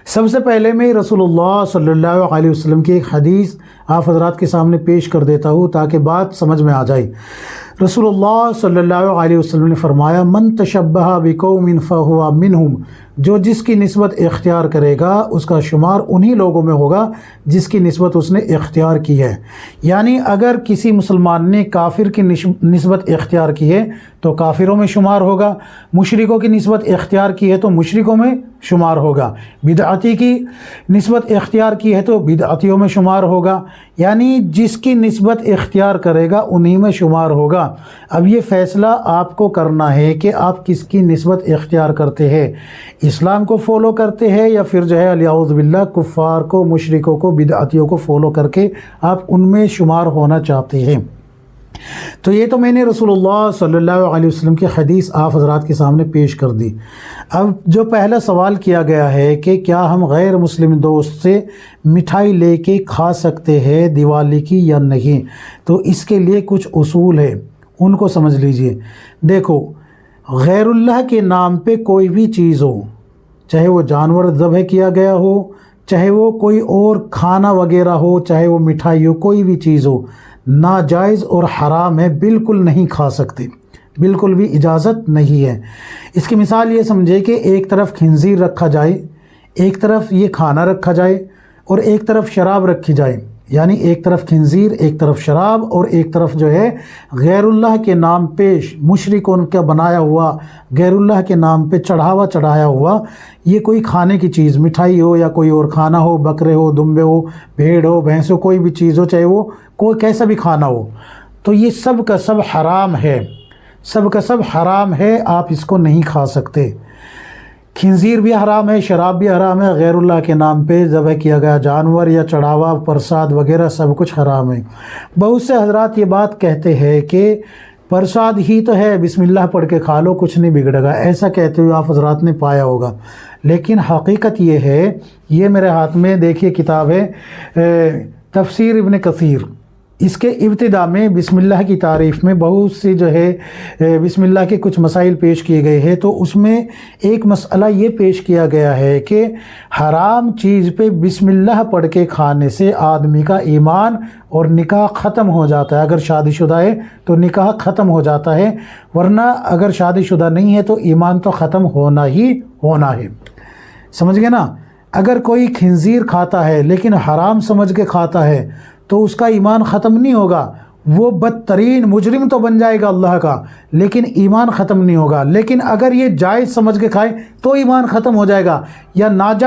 سب سے پہلے میں رسول اللہ صلی اللہ علیہ وسلم کی ایک حدیث آپ حضرات کے سامنے پیش کر دیتا ہوں تاکہ بات سمجھ میں آ جائے۔ رسول اللہ صلی اللہ علیہ وسلم نے فرمایا، من تشبہ بقوم فہو منہم، جو جس کی نسبت اختیار کرے گا اس کا شمار انہی لوگوں میں ہوگا جس کی نسبت اس نے اختیار کی ہے۔ یعنی اگر کسی مسلمان نے کافر کی نسبت اختیار کی ہے تو کافروں میں شمار ہوگا، مشرکوں کی نسبت اختیار کی ہے تو مشرکوں میں شمار ہوگا، بدعتی کی نسبت اختیار کی ہے تو بدعتیوں میں شمار ہوگا، یعنی جس کی نسبت اختیار کرے گا انہی میں شمار ہوگا۔ اب یہ فیصلہ آپ کو کرنا ہے کہ آپ کس کی نسبت اختیار کرتے ہیں، اسلام کو فالو کرتے ہیں یا پھر جو ہے الیاذ باللہ کفار کو، مشرکوں کو، بدعتیوں کو فالو کر کے آپ ان میں شمار ہونا چاہتے ہیں۔ تو یہ تو میں نے رسول اللہ صلی اللہ علیہ وسلم کی حدیث آپ حضرات کے سامنے پیش کر دی۔ اب جو پہلا سوال کیا گیا ہے کہ کیا ہم غیر مسلم دوست سے مٹھائی لے کے کھا سکتے ہیں دیوالی کی یا نہیں، تو اس کے لیے کچھ اصول ہے، ان کو سمجھ لیجئے۔ دیکھو، غیر اللہ کے نام پہ کوئی بھی چیز ہو، چاہے وہ جانور ذبح کیا گیا ہو، چاہے وہ کوئی اور کھانا وغیرہ ہو، چاہے وہ مٹھائی ہو، کوئی بھی چیز ہو، ناجائز اور حرام ہے، بالکل نہیں کھا سکتے، بالکل بھی اجازت نہیں ہے۔ اس کی مثال یہ سمجھے کہ ایک طرف خنزیر رکھا جائے، ایک طرف یہ کھانا رکھا جائے اور ایک طرف شراب رکھی جائے، یعنی ایک طرف خنزیر، ایک طرف شراب اور ایک طرف جو ہے غیر اللہ کے نام پہ مشرکوں کا بنایا ہوا، غیر اللہ کے نام پہ چڑھایا ہوا یہ کوئی کھانے کی چیز، مٹھائی ہو یا کوئی اور کھانا ہو، بکرے ہو، دمبے ہو، بھیڑ ہو، بھینس ہو، کوئی بھی چیز ہو، چاہے وہ کوئی کیسا بھی کھانا ہو، تو یہ سب کا سب حرام ہے، سب کا سب حرام ہے، آپ اس کو نہیں کھا سکتے۔ خنزیر بھی حرام ہے، شراب بھی حرام ہے، غیر اللہ کے نام پہ ذبح کیا گیا جانور یا چڑھاوا، پرساد وغیرہ سب کچھ حرام ہے۔ بہت سے حضرات یہ بات کہتے ہیں کہ پرساد ہی تو ہے، بسم اللہ پڑھ کے کھا لو، کچھ نہیں بگڑے گا، ایسا کہتے ہوئے آپ حضرات نے پایا ہوگا۔ لیکن حقیقت یہ ہے، یہ میرے ہاتھ میں دیکھیے کتاب ہے تفسیر ابن کثیر، اس کے ابتدا میں بسم اللہ کی تعریف میں بہت سی جو ہے بسم اللہ کے کچھ مسائل پیش کیے گئے ہیں، تو اس میں ایک مسئلہ یہ پیش کیا گیا ہے کہ حرام چیز پہ بسم اللہ پڑھ کے کھانے سے آدمی کا ایمان اور نکاح ختم ہو جاتا ہے۔ اگر شادی شدہ ہے تو نکاح ختم ہو جاتا ہے، ورنہ اگر شادی شدہ نہیں ہے تو ایمان تو ختم ہونا ہی ہونا ہے، سمجھ گئے نا؟ اگر کوئی خنزیر کھاتا ہے لیکن حرام سمجھ کے کھاتا ہے تو اس کا ایمان ختم نہیں ہوگا، وہ بدترین مجرم تو بن جائے گا اللہ کا، لیکن ایمان ختم نہیں ہوگا۔ لیکن اگر یہ جائز سمجھ کے کھائے تو ایمان ختم ہو جائے گا، یا ناجائز